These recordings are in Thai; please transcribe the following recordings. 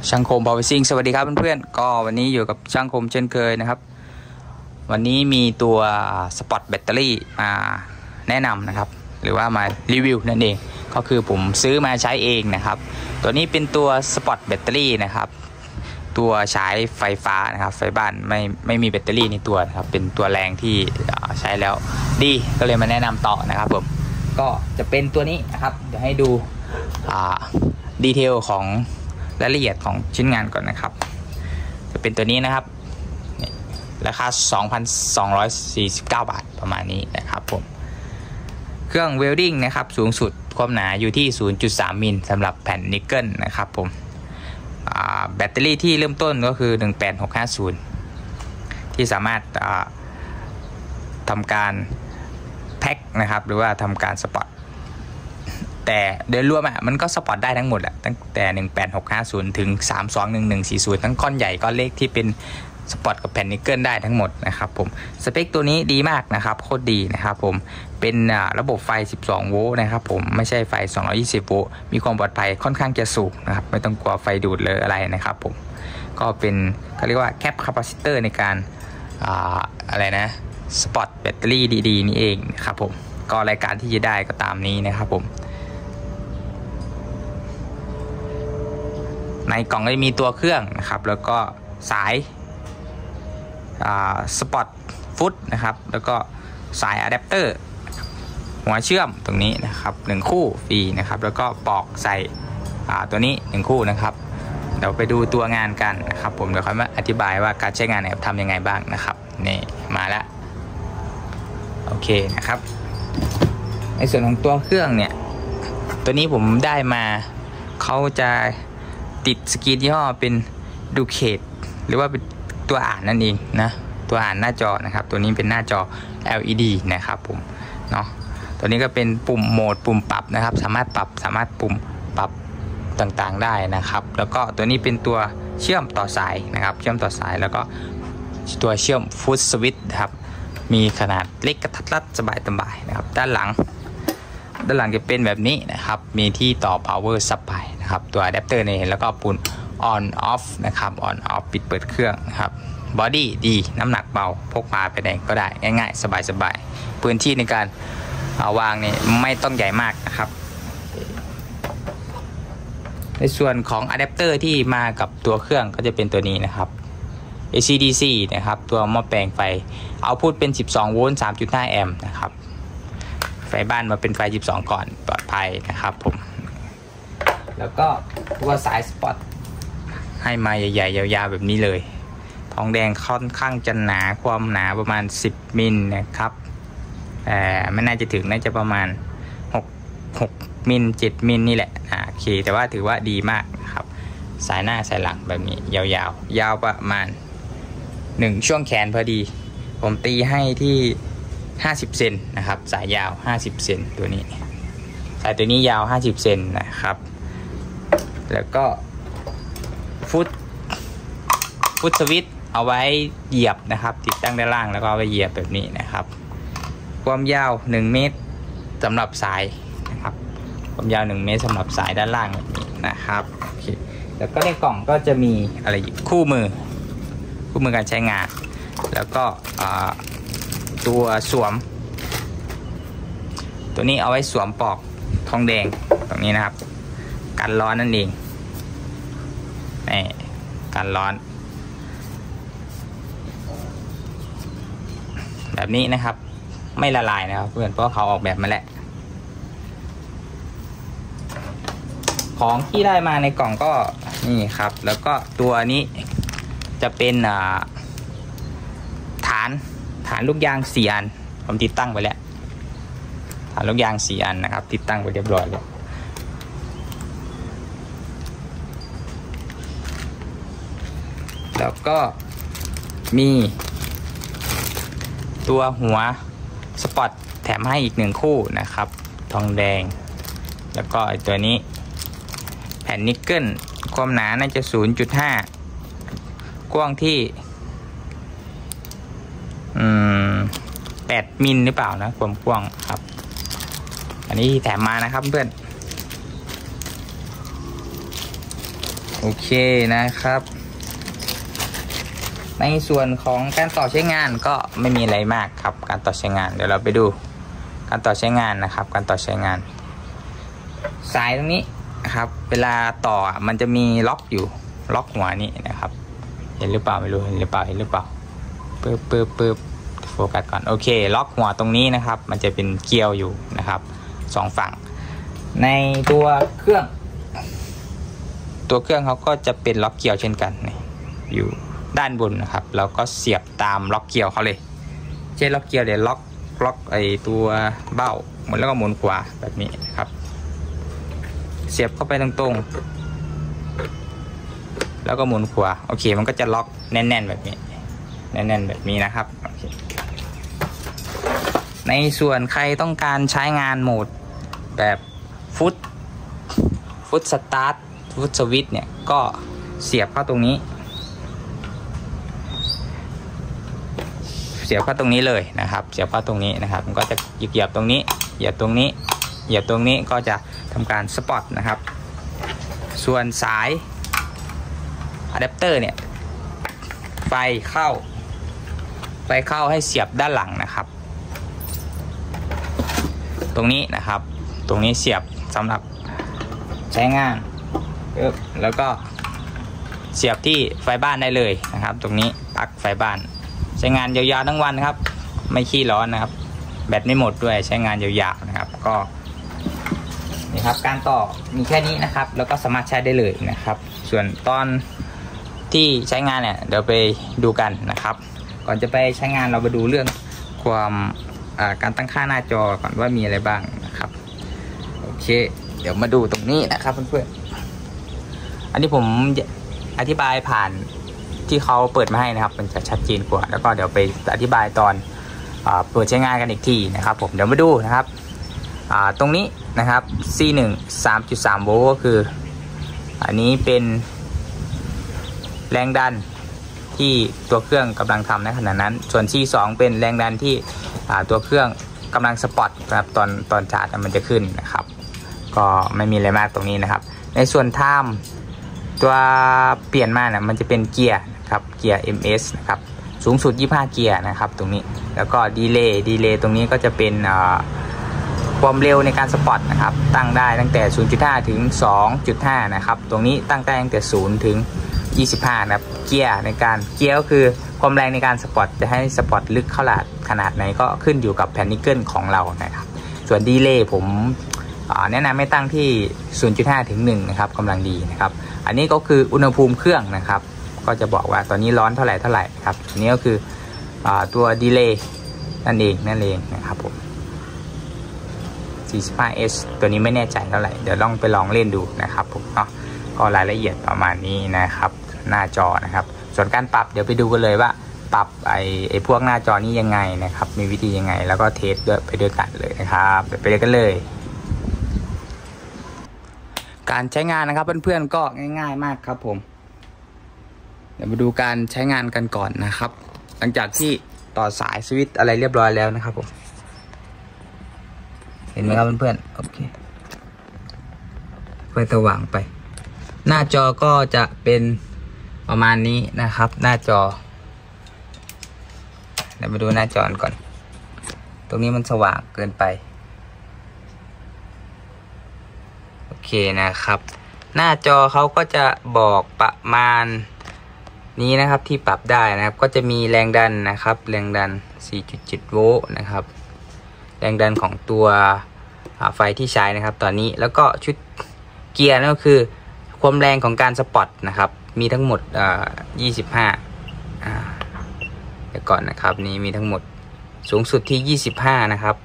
ช่างคมพาวเวอร์ซิ่งสวัสดีครับเพื่อนๆก็วันนี้อยู่กับช่างคมเช่นเคยนะครับวันนี้มีตัวสปอตแบตเตอรี่มาแนะนำนะครับหรือว่ามารีวิวนั่นเองก็คือผมซื้อมาใช้เองนะครับตัวนี้เป็นตัวสปอตแบตเตอรี่นะครับตัวใช้ไฟฟ้านะครับไฟบ้านไม่มีแบตเตอรี่ในตัวนะครับเป็นตัวแรงที่ใช้แล้วดีก็เลยมาแนะนำต่อนะครับผมก็จะเป็นตัวนี้นะครับเดี๋ยวให้ดูดีเทลของรายละเอียดของชิ้นงานก่อนนะครับจะเป็นตัวนี้นะครับราคา 2,249 บาทประมาณนี้นะครับผมเครื่องเวลดิ้งนะครับสูงสุดความหนาอยู่ที่ 0.3 มิลสำหรับแผ่นนิกเกิลนะครับผมแบตเตอรี่ที่เริ่มต้นก็คือ 18650 ที่สามารถทำการแพ็คนะครับหรือว่าทำการสปอตแต่โดยรวมมันก็สปอร์ตได้ทั้งหมดตั้งแต่18650ถึง321140ทั้งก้อนใหญ่ก้อนเล็กที่เป็นสปอร์ตกับแผ่นนิกเกิลได้ทั้งหมดนะครับผมสเปคตัวนี้ดีมากนะครับโคตรดีนะครับผมเป็นระบบไฟ12โวลต์นะครับผมไม่ใช่ไฟ220โวลต์มีความปลอดภัยค่อนข้างจะสูงนะครับไม่ต้องกลัวไฟดูดเลยอะไรนะครับผมก็เป็นเขาเรียกว่าแคปแคปซิเตอร์ในการอะไรนะสปอร์ตแบตเตอรี่ดีๆนี่เองนะครับผมก็รายการที่จะได้ก็ตามนี้นะครับผมในกล่องก็จะมีตัวเครื่องนะครับแล้วก็สายสปอตฟุตนะครับแล้วก็สายอะแดปเตอร์หัวเชื่อมตรงนี้นะครับ1คู่ฟรีนะครับแล้วก็ปลอกใส่ตัวนี้1คู่นะครับเดี๋ยวไปดูตัวงานกันนะครับผมเดี๋ยวค่อยมาอธิบายว่าการใช้งานทำยังไงบ้างนะครับนี่มาแล้วโอเคนะครับในส่วนของตัวเครื่องเนี่ยตัวนี้ผมได้มาเขาจะติดสกรีนยี่ห้อเป็นดูเคทหรือว่าเป็นตัวอ่านนั่นเองนะตัวอ่านหน้าจอนะครับตัวนี้เป็นหน้าจอ LED นะครับผมเนาะตัวนี้ก็เป็นปุ่มโหมดปุ่มปรับนะครับสามารถปรับต่างๆได้นะครับแล้วก็ตัวนี้เป็นตัวเชื่อมต่อสายนะครับเชื่อมต่อสายแล้วก็ตัวเชื่อมฟุตสวิตช์ครับมีขนาดเล็กกระทัดรัดสบายๆนะครับด้านหลังจะเป็นแบบนี้นะครับมีที่ต่อ power supply นะครับตัวอะแดปเตอร์นี่แล้วก็ปุ่ม on off นะครับ on off ปิดเปิดเครื่องนะครับบอดี้ดีน้ำหนักเบาพกพาไปไหนก็ได้ง่ายๆสบายๆพื้นที่ในการวางนี่ไม่ต้องใหญ่มากนะครับในส่วนของอะแดปเตอร์ที่มากับตัวเครื่องก็จะเป็นตัวนี้นะครับ AC/DC นะครับตัวหม้อแปลงไฟเอาพุทเป็น12โวลต์ 3.5 แอมป์นะครับไฟบ้านมาเป็นไฟ12ก่อนปลอดภัยนะครับผมแล้วก็ตัวสายสปอตให้มาใหญ่ๆยาวๆแบบนี้เลยทองแดงค่อนข้างจะหนาความหนาประมาณ10มิลนะครับไม่น่าจะถึงน่าจะประมาณ6มิล7มิลนี่แหละโอเคแต่ว่าถือว่าดีมากนะครับสายหน้าสายหลังแบบนี้ยาวประมาณ1ช่วงแขนพอดีผมตีให้ที่50เซนนะครับสายยาว50เซนตัวนี้สายตัวนี้ยาว50เซนนะครับแล้วก็ฟุตสวิตช์เอาไว้เหยียบนะครับติดตั้งด้านล่างแล้วก็เอาไว้เหยียบแบบนี้นะครับความยาว1เมตรสำหรับสายนะครับความยาว1เมตรสำหรับสายด้านล่างแบบนี้นะครับโอเคแล้วก็ในกล่องก็จะมีอะไรคู่มือการใช้งานแล้วก็ตัวสวมตัวนี้เอาไว้สวมปลอกทองแดงตรงนี้นะครับกันร้อนนั่นเองนี่กันร้อนแบบนี้นะครับไม่ละลายนะครับเพื่อนเพราะเขาออกแบบมาแล้วของที่ได้มาในกล่องก็นี่ครับแล้วก็ตัวนี้จะเป็นฐานลูกยาง4อันผมติดตั้งไปแล้วฐานลูกยาง4อันนะครับติดตั้งไปเรียบร้อยแล้วแล้วก็มีตัวหัวสปอตแถมให้อีก1คู่นะครับทองแดงแล้วก็ตัวนี้แผ่นนิกเกิลความหนาน่าจะ 0.5 กว้างที่8มิลหรือเปล่านะความกว้างครับอันนี้แถมมานะครับเพื่อน โอเคนะครับในส่วนของการต่อใช้งานก็ไม่มีอะไรมากครับการต่อใช้งานเดี๋ยวเราไปดูการต่อใช้งานนะครับการต่อใช้งานสายตรงนี้นะครับเวลาต่อมันจะมีล็อกอยู่ล็อกหัวนี้นะครับเห็นหรือเปล่าไม่รู้เห็นหรือเปล่าปึ๊บโฟกัสก่อนโอเคล็อกหัวตรงนี้นะครับมันจะเป็นเกลียวอยู่นะครับ2 ฝั่งในตัวเครื่องเขาก็จะเป็นล็อกเกลียวเช่นกันอยู่ด้านบนนะครับเราก็เสียบตามล็อกเกลียวเขาเลยใช้ล็อกเกลียวเดี๋ยวล็อกไอตัวเบ้าหมุนแล้วก็หมุนขวาแบบนี้นะครับเสียบเข้าไปตรงๆแล้วก็หมุนขวาโอเคมันก็จะล็อกแน่นๆแบบนี้แบบนี้นะครับโอเคในส่วนใครต้องการใช้งานโหมดแบบฟุตสตาร์ทฟุตสวิตช์เนี่ยก็เสียบเข้าตรงนี้เลยนะครับเสียบเข้าตรงนี้นะครับมันก็จะเหยียบตรงนี้เหยียบตรงนี้ก็จะทำการสปอตนะครับส่วนสายอะแดปเตอร์เนี่ยไฟเข้าให้เสียบด้านหลังนะครับตรงนี้นะครับตรงนี้เสียบสำหรับใช้งานแล้วก็เสียบที่ไฟบ้านได้เลยนะครับตรงนี้ปลั๊กไฟบ้านใช้งานยาวๆทั้งวันครับไม่ขี้ร้อนนะครับแบตไม่หมดด้วยใช้งานยาวๆนะครับก็นี่ครับการต่อมีแค่นี้นะครับแล้วก็สามารถใช้ได้เลยนะครับส่วนตอนที่ใช้งานเนี่ยเดี๋ยวไปดูกันนะครับก่อนจะไปใช้งานเราไปดูเรื่องความการตั้งค่าหน้าจอก่อนว่ามีอะไรบ้างนะครับโอเคเดี๋ยวมาดูตรงนี้นะครับเพื่อนๆอันนี้ผมอธิบายผ่านที่เขาเปิดมาให้นะครับมันจะชัดเจนกว่าแล้วก็เดี๋ยวไปอธิบายตอนเปิดใช้งานกันอีกทีนะครับผมเดี๋ยวมาดูนะครับตรงนี้นะครับ C1 3.3 โวลต์ก็คืออันนี้เป็นแรงดันที่ตัวเครื่องกำลังทำในขณะนั้นส่วน C2 เป็นแรงดันที่ตัวเครื่องกำลังสปอตนะครับตอนชาร์จมันจะขึ้นนะครับก็ไม่มีอะไรมากตรงนี้นะครับในส่วนไทม์ตัวเปลี่ยนมาเนี่ยมันจะเป็นเกียร์ครับเกียร์ MS นะครับสูงสุด25เกียร์นะครับตรงนี้แล้วก็ดีเลย์ตรงนี้ก็จะเป็นความเร็วในการสปอตนะครับตั้งได้ตั้งแต่ 0.5 ถึง 2.5 นะครับตรงนี้ตั้งได้ตั้งแต่ 0 ถึง 25 นะครับเกียร์ก็คือความแรงในการสปอตจะให้สปอตลึกเข้าขนาดไหนก็ขึ้นอยู่กับแผ่นนิกเกิลของเรานะครับส่วนดีเลย์ผมแนะนำให้ตั้งที่ 0.5 ถึง 1 นะครับกำลังดีนะครับอันนี้ก็คืออุณหภูมิเครื่องนะครับก็จะบอกว่าตอนนี้ร้อนเท่าไหร่ครับอันนี้ก็คือตัวดีเลย์นั่นเองนะครับผม 45S ตัวนี้ไม่แน่ใจเท่าไหร่เดี๋ยวลองไปลองเล่นดูนะครับผมเนาะก็รายละเอียดประมาณนี้นะครับหน้าจอนะครับส่วนการปรับเดี๋ยวไปดูกันเลยว่าปรับไอ้พวกหน้าจอนี้ยังไงนะครับมีวิธียังไงแล้วก็เทสไปด้วยกันเลยนะครับเดี๋ยวไปเล่นกันเลยการใช้งานนะครับเพื่อนๆก็ง่ายๆมากครับผมเดี๋ยวมาดูการใช้งานกันก่อนนะครับหลังจากที่ต่อสายสวิตช์อะไรเรียบร้อยแล้วนะครับผมเห็นไหมครับเพื่อนๆโอเคไฟสว่างไปหน้าจอก็จะเป็นประมาณนี้นะครับหน้าจอเดี๋ยวมาดูหน้าจอก่อนตรงนี้มันสว่างเกินไปโอเคนะครับหน้าจอเขาก็จะบอกประมาณนี้นะครับที่ปรับได้นะครับก็จะมีแรงดันนะครับแรงดัน 4.7 โวลต์นะครับแรงดันของตัวไฟที่ใช้นะครับตอนนี้แล้วก็ชุดเกียร์นั่นก็คือความแรงของการสปอตนะครับมีทั้งหมด25เดี๋ยวก่อนนะครับนี้มีทั้งหมดสูงสุดที่25นะครับ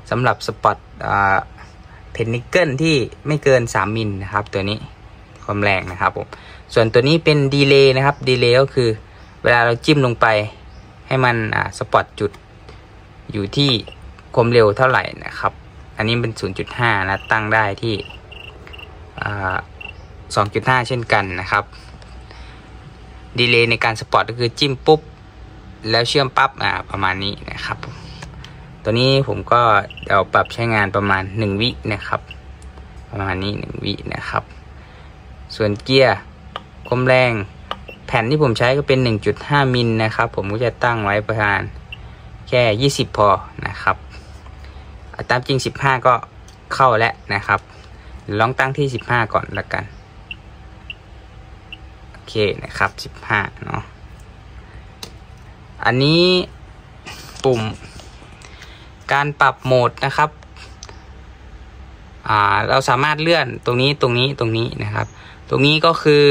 สำหรับสปอตเพนนิเกิลที่ไม่เกิน3มิลนะครับตัวนี้ความแรงนะครับผมส่วนตัวนี้เป็นดีเลย์นะครับดีเลย์ก็คือเวลาเราจิ้มลงไปให้มันสปอตจุดอยู่ที่ความเร็วเท่าไหร่นะครับอันนี้เป็น 0.5 นะตั้งได้ที่2.5 เช่นกันนะครับดีเลย์ในการสปอตก็คือจิ้มปุ๊บแล้วเชื่อมปั๊บประมาณนี้นะครับตัวนี้ผมก็เดี๋ยวปรับใช้งานประมาณ1 วินะครับประมาณนี้1 วินะครับ ส่วนเกียร์ความแรงแผ่นที่ผมใช้ก็เป็น 1.5 มิลนะครับผมก็จะตั้งไว้ประมาณแค่20พอนะครับตามจริง15ก็เข้าแล้วนะครับลองตั้งที่15ก่อนละกันโอเคนะครับ15เนาะอันนี้ปุ่มการปรับโหมดนะครับเราสามารถเลื่อนตรงนี้นะครับตรงนี้ก็คือ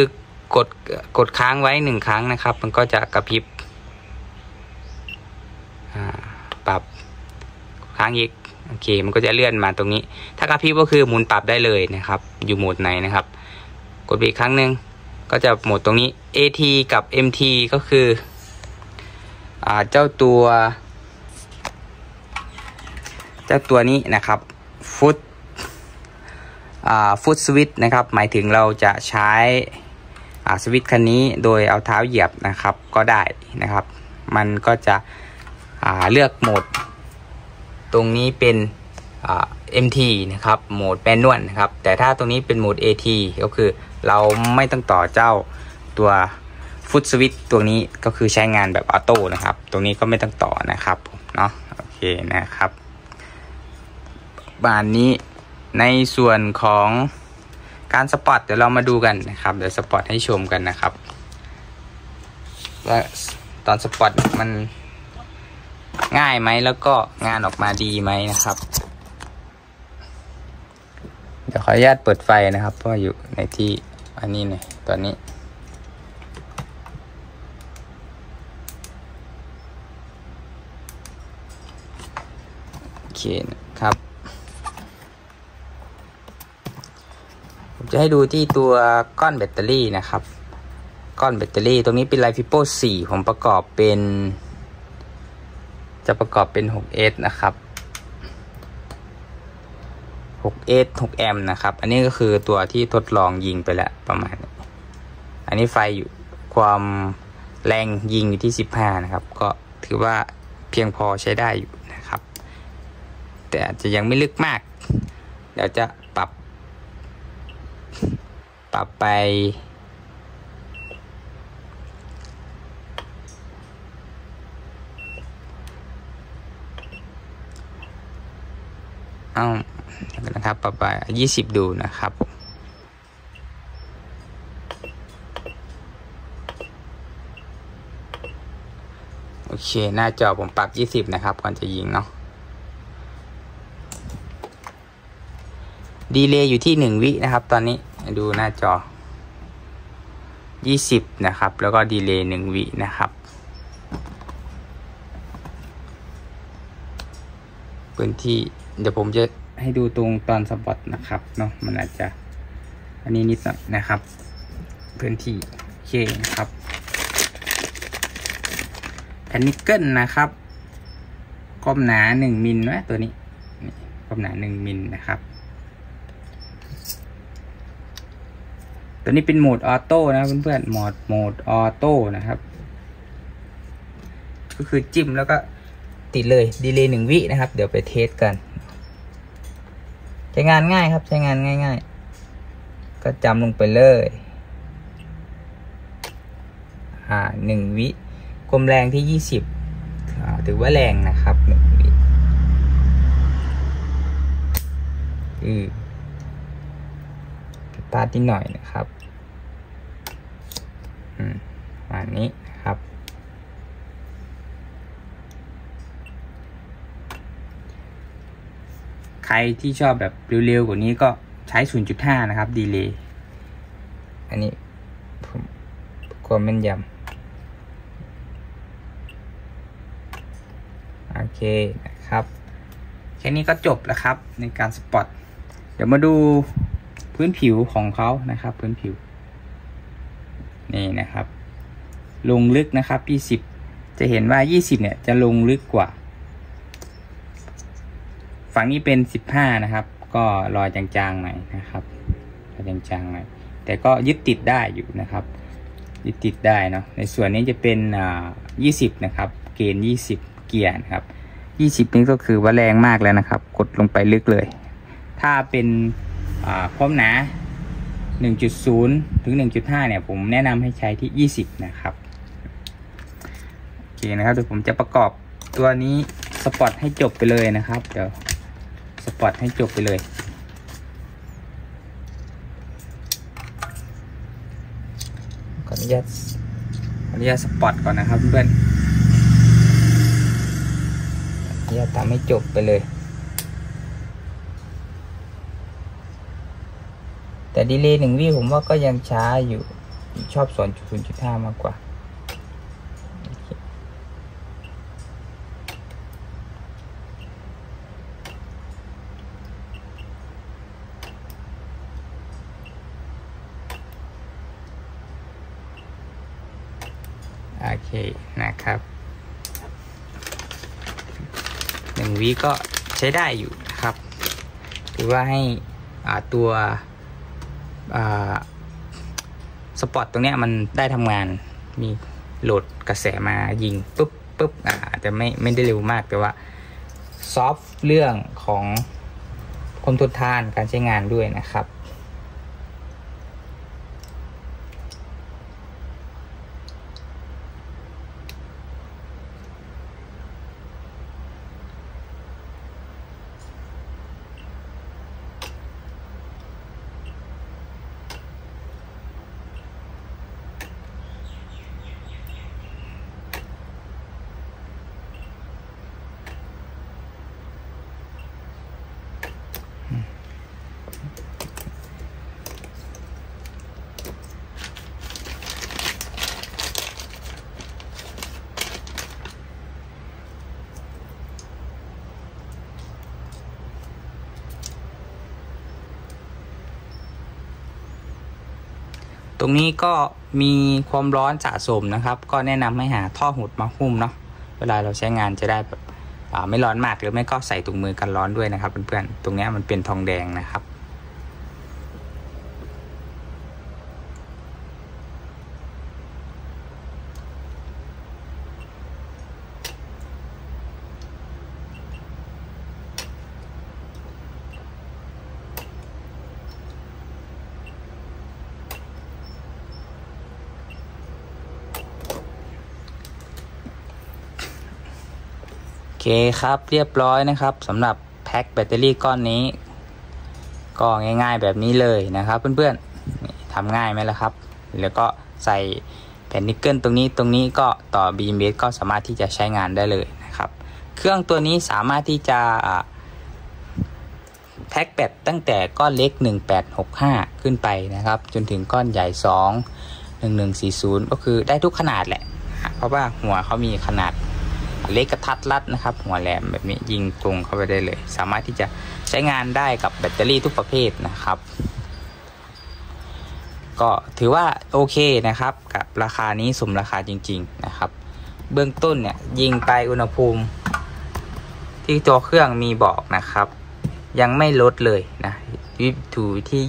กดค้างไว้1ครั้งนะครับมันก็จะกระพริบปรับค้างอีกโอเคมันก็จะเลื่อนมาตรงนี้ถ้ากระพริบก็คือหมุนปรับได้เลยนะครับอยู่โหมดไหนนะครับกดไปอีกครั้งหนึ่งก็จะโหมดตรงนี้ AT กับ MT ก็คือเจ้าตัวนี้นะครับฟุตสวิตช์นะครับหมายถึงเราจะใช้สวิตช์คันนี้โดยเอาเท้าเหยียบนะครับก็ได้นะครับมันก็จะเลือกโหมดตรงนี้เป็นMT นะครับโหมดแมนนวลนะครับแต่ถ้าตรงนี้เป็นโหมด AT ก็คือเราไม่ต้องต่อเจ้าตัวฟุตสวิตช์ตัวนี้ก็คือใช้งานแบบออโต้นะครับตรงนี้ก็ไม่ต้องต่อนะครับเนาะโอเคนะครับบ้านนี้ในส่วนของการสปอตเดี๋ยวเรามาดูกันนะครับเดี๋ยวสปอตให้ชมกันนะครับว่าตอนสปอตมันง่ายไหมแล้วก็งานออกมาดีไหมนะครับเดี๋ยวขออนุญาตเปิดไฟนะครับเพราะอยู่ในที่อันนี้เนี่ยตอนนี้โอเคนะครับผมจะให้ดูที่ตัวก้อนแบตเตอรี่นะครับก้อนแบตเตอรี่ตรงนี้เป็น LiFePO 4ผมประกอบเป็น6S นะครับ6S 6 แอมป์นะครับอันนี้ก็คือตัวที่ทดลองยิงไปแล้วประมาณนี้อันนี้ไฟอยู่ความแรงยิงอยู่ที่15นะครับก็ถือว่าเพียงพอใช้ได้อยู่นะครับแต่อาจจะยังไม่ลึกมากเดี๋ยวจะปรับไปนะครับปรับไป20ดูนะครับโอเคหน้าจอผมปรับ20นะครับก่อนจะยิงเนาะดีเลย์อยู่ที่1 วินะครับตอนนี้ดูหน้าจอ20นะครับแล้วก็ดีเลย์1 วินะครับพื้นที่เดี๋ยวผมจะให้ดูตรงตอนสปอตนะครับเนาะมันอาจจะอันนี้นิดหน่อยนะครับพื้นที่โอเคนะครับแผ่นนิกเกิลนะครับความหนา1 มิลนะตัวนี้ความหนา1 มิลนะครับตัวนี้เป็นโหมดออโต้นะเพื่อนๆโหมดออโต้นะครับก็คือจิ้มแล้วก็ติดเลยดีเลย์1 วินะครับเดี๋ยวไปเทสกันใช้งานง่ายครับใช้งานง่ายๆก็จำลงไปเลย1 วิความแรงที่20ถือว่าแรงนะครับ1 วิพลาดนิดหน่อยนะครับอันนี้นะครับใครที่ชอบแบบเร็วๆกว่านี้ก็ใช้ 0.5 นะครับดีเลย์อันนี้ผมความแม่นยำโอเคนะครับแค่นี้ก็จบแล้วครับในการสปอตเดี๋ยวมาดูพื้นผิวของเขานะครับพื้นผิวนี่นะครับลงลึกนะครับ20จะเห็นว่า20เนี่ยจะลงลึกกว่าฝั่งนี้เป็น15นะครับก็รอยจางๆหน่อยนะครับรอยจางๆหน่อยแต่ก็ยึดติดได้อยู่นะครับยึดติดได้เนาะในส่วนนี้จะเป็น20นะครับเกณฑ์20เกียร์นะครับ20นี้ก็คือว่าแรงมากแล้วนะครับกดลงไปลึกเลยถ้าเป็นความหนา 1.0 ถึง 1.5 เนี่ยผมแนะนำให้ใช้ที่ 20 นะครับโอเคนะครับเดี๋ยวผมจะประกอบตัวนี้สปอตให้จบไปเลยนะครับเดี๋ยวสปอตให้จบไปเลยขออนุญาตสปอตก่อนนะครับเพื่อนขออนุญาตทำให้จบไปเลยแต่ดีเลย์1 วิผมว่าก็ยังช้าอยู่ชอบ 0.5 มากกว่าโอเคนะครับ1 วิก็ใช้ได้อยู่นะครับถือว่าให้ตัวสปอตตรงนี้มันได้ทำงานมีโหลดกระแสมายิงปุ๊บอาจจะไม่ได้เร็วมากแต่ว่าซอฟต์เรื่องของความทนทานการใช้งานด้วยนะครับตรงนี้ก็มีความร้อนสะสมนะครับก็แนะนำให้หาท่อหูดมาหุ้มเนาะเวลาเราใช้งานจะได้แบบไม่ร้อนมากหรือไม่ก็ใส่ถุงมือกันร้อนด้วยนะครับเพื่อนๆตรงนี้มันเป็นทองแดงนะครับโอเคครับเรียบร้อยนะครับสำหรับแพ็คแบตเตอรี่ก้อนนี้ก็ง่ายๆแบบนี้เลยนะครับเพื่อนๆทำง่ายไหมล่ะครับแล้วก็ใส่แผ่นนิกเกิลตรงนี้ก็ต่อ BMS ก็สามารถที่จะใช้งานได้เลยนะครับเครื่องตัวนี้สามารถที่จะแพ็คแบตตั้งแต่ก้อนเล็ก1865ขึ้นไปนะครับจนถึงก้อนใหญ่21140ก็คือได้ทุกขนาดแหละเพราะว่าหัวเขามีขนาดเล็กกระทัดรัดนะครับหัวแหลมแบบนี้ยิงตรงเข้าไปได้เลยสามารถที่จะใช้งานได้กับแบตเตอรี่ทุกประเภทนะครับก็ถือว่าโอเคนะครับกับราคานี้สมราคาจริงๆนะครับเบื้องต้นเนี่ยยิงไปอุณหภูมิที่ตัวเครื่องมีบอกนะครับยังไม่ลดเลยนะอยู่ที่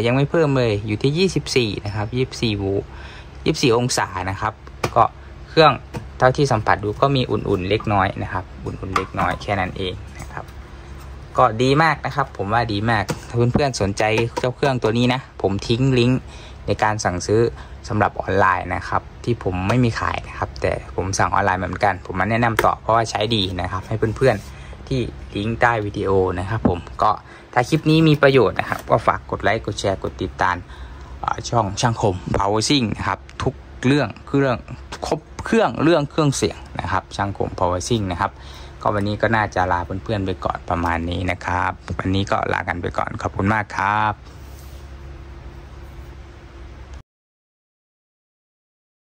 ยังไม่เพิ่มเลยอยู่ที่24นะครับ24โวลต์24องศานะครับก็เครื่องเท่าที่สัมผัสดูก็มีอุ่นๆเล็กน้อยนะครับอุ่นๆเล็กน้อยแค่นั้นเองนะครับก็ดีมากนะครับผมว่าดีมากถ้าเพื่อนๆสนใจเจ้าเครื่องตัวนี้นะผมทิ้งลิงก์ในการสั่งซื้อสำหรับออนไลน์นะครับที่ผมไม่มีขายนะครับแต่ผมสั่งออนไลน์เหมือนกันผมมาแนะนำต่อเพราะว่าใช้ดีนะครับให้เพื่อนๆที่ลิงก์ใต้วิดีโอนะครับผมก็ถ้าคลิปนี้มีประโยชน์นะครับก็ฝากกดไลค์กดแชร์กดติดตามช่องช่างคม Power Sing นะครับทุกเรื่องครบเครื่องเสียงนะครับช่างคม Power Sing นะครับก็วันนี้ก็น่าจะลาเพื่อนๆไปก่อนประมาณนี้นะครับวันนี้ก็ลากันไปก่อนขอบคุณมากครับ